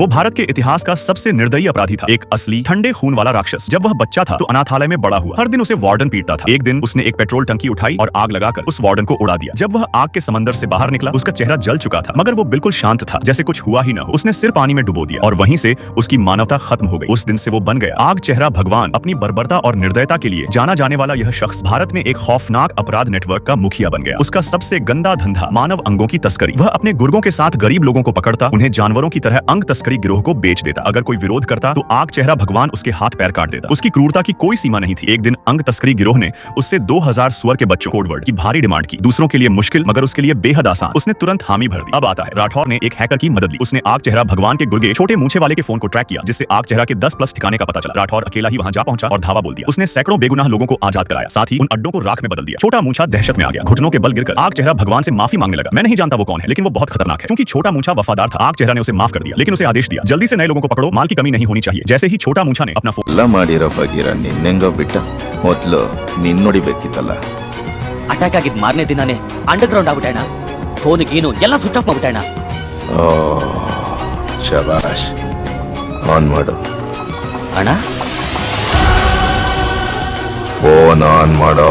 वो भारत के इतिहास का सबसे निर्दयी अपराधी था, एक असली ठंडे खून वाला राक्षस। जब वह बच्चा था तो अनाथालय में बड़ा हुआ। हर दिन उसे वार्डन पीटता था। एक दिन उसने एक पेट्रोल टंकी उठाई और आग लगाकर उस वार्डन को उड़ा दिया। जब वह आग के समंदर से बाहर निकला, उसका चेहरा जल चुका था, मगर वो बिल्कुल शांत था, जैसे कुछ हुआ ही न हो। उसने सिर पानी में डुबो दिया और वहीं से उसकी मानवता खत्म हो गई। उस दिन से वो बन गया आग चेहरा भगवान। अपनी बर्बरता और निर्दयता के लिए जाना जाने वाला यह शख्स भारत में एक खौफनाक अपराध नेटवर्क का मुखिया बन गया। उसका सबसे गंदा धंधा मानव अंगों की तस्करी। वह अपने गुर्गों के साथ गरीब लोगों को पकड़ता, उन्हें जानवरों की तरह अंग तस्करी गिरोह को बेच देता। अगर कोई विरोध करता तो आग चेहरा भगवान उसके हाथ पैर काट देता। उसकी क्रूरता की कोई सीमा नहीं थी। एक दिन अंग तस्करी गिरोह ने उससे 2000 सुअर के बच्चों कोडवर्ड की भारी डिमांड की। दूसरों के लिए मुश्किल मगर उसके लिए बेहद आसान। उसने तुरंत हामी भर दी। अब आता है, राठौर ने एक हैकर की मदद ली। उसने आग चेहरा भगवान के गुर्गे छोटे मूछे वाले के फोन को ट्रैक किया, जिससे आग चेहरा के 10+ ठिकाने का पता चला। राठौर अकेला ही वहां जा पहुंचा और धावा बोल दिया। उसने सैकड़ों बेगुनाह लोगों को आजाद कराया, साथ ही उन अड्डों को राख में बदल दिया। छोटा मूछा दहशत में आ गया। घुटनों के बल गिरकर आग चेहरा भगवान से माफी मांगने लगा। मैं नहीं जानता वो कौन है, लेकिन वो बहुत खतरनाक है। क्योंकि छोटा मूछा वफादार था, आग चेहरा ने उसे माफ कर दिया, लेकिन उसे आदेश दिया, जल्दी से नए लोगों को पकड़ो, माल की कमी नहीं होनी चाहिए। जैसे ही छोटा मूछा ने अपना फोन ಬಗೀರ ನಿನ್ನೆಂಗೋ ಬಿಟ್ಟ ಮೊದಲು ನಿನ್ನೊಡಿಬೇಕಿತ್ತಲ್ಲ ಅಟ್ಯಾಕ್ ಆಗಿದ್ ಮಾರನೇ ದಿನಾನೇ ಅಂಡರ್ಗ್ರೌಂಡ್ ಆಗ್ಬಿಟ್ಟಣ. ಫೋನ್ ಗೀನು ಎಲ್ಲ ಸ್ವಿಚ್ ಆಫ್ ಮಾಡ್ಬಿಟ್ಟಣ. ಓ ಶಬಾಷ್, ಆನ್ ಮಾಡು ಅಣ್ಣ. ಫೋನ್ ಆನ್ ಮಾಡೋ.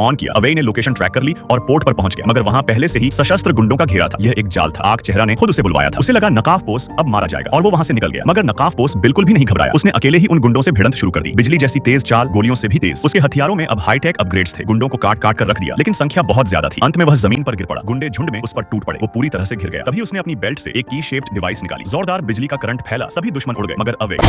ऑन किया। अवई ने लोकेशन ट्रैक कर ली और पोर्ट पर पहुंच गया, मगर वहां पहले से ही सशस्त्र गुंडों का घेरा था। यह एक जाल था। आग चेहरा ने खुद उसे बुलवाया था। उसे लगा नकाफ पोस अब मारा जाएगा और वो वहां से निकल गया, मगर नकाफ पोस बिल्कुल भी नहीं घबराया। उसने अकेले ही उन गुंडों से भिड़ंत शुरू कर दी। बिजली जैसी तेज चाल, गोलियों से भी तेज। उसके हथियारों में अब हाईटेक अपग्रेड्स थे। गुंडों को काट काट कर रख दिया, लेकिन संख्या बहुत ज्यादा थी। अंत में वह जमीन पर गिर पड़ा। गुंडे झुंड में उस पर टूट पड़े। वो पूरी तरह से घिर गया। तभी उसने अपनी बेल्ट से एक की शेप्ड डिवाइस निकाली। जोरदार बिजली का करंट फैला। सभी दुश्मन उड़ गए, मगर अवई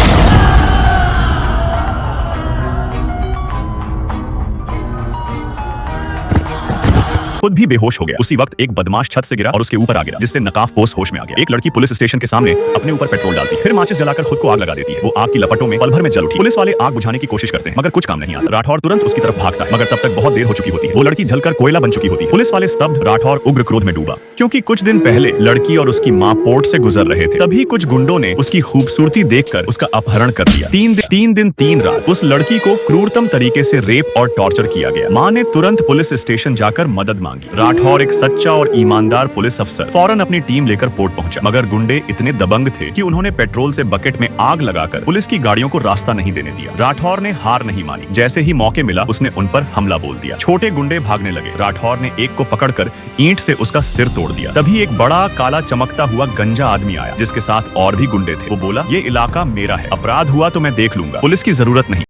खुद भी बेहोश हो गया। उसी वक्त एक बदमाश छत से गिरा और उसके ऊपर आ गिरा, जिससे नकाफ पोस होश में आ गया। एक लड़की पुलिस स्टेशन के सामने अपने ऊपर पेट्रोल डालती, फिर माचिस जलाकर खुद को आग लगा देती है। वो आग की लपटों में पल भर में जल उठी। पुलिस वाले आग बुझाने की कोशिश करते हैं, मगर कुछ काम नहीं आता। राठौर तुरंत उसकी तरफ भागता है, मगर तब तक बहुत देर हो चुकी होती है। वो लड़की जलकर कोयला बन चुकी होती है। पुलिस वाले स्तब्ध, राठौर उग्र क्रोध में डूबा, क्योंकि कुछ दिन पहले लड़की और उसकी माँ पोर्ट से गुजर रहे थे। तभी कुछ गुंडों ने उसकी खूबसूरती देखकर उसका अपहरण कर दिया। 3 दिन 3 रात उस लड़की को क्रूरतम तरीके से रेप और टॉर्चर किया गया। माँ ने तुरंत पुलिस स्टेशन जाकर मदद मांगी। राठौर एक सच्चा और ईमानदार पुलिस अफसर फौरन अपनी टीम लेकर पोर्ट पहुंचा, मगर गुंडे इतने दबंग थे कि उन्होंने पेट्रोल से बकेट में आग लगाकर पुलिस की गाड़ियों को रास्ता नहीं देने दिया। राठौर ने हार नहीं मानी। जैसे ही मौके मिला, उसने उन पर हमला बोल दिया। छोटे गुंडे भागने लगे। राठौर ने एक को पकड़कर ईंट से उसका सिर तोड़ दिया। तभी एक बड़ा काला चमकता हुआ गंजा आदमी आया, जिसके साथ और भी गुंडे थे। वो बोला, ये इलाका मेरा है, अपराध हुआ तो मैं देख लूंगा, पुलिस की जरूरत नहीं।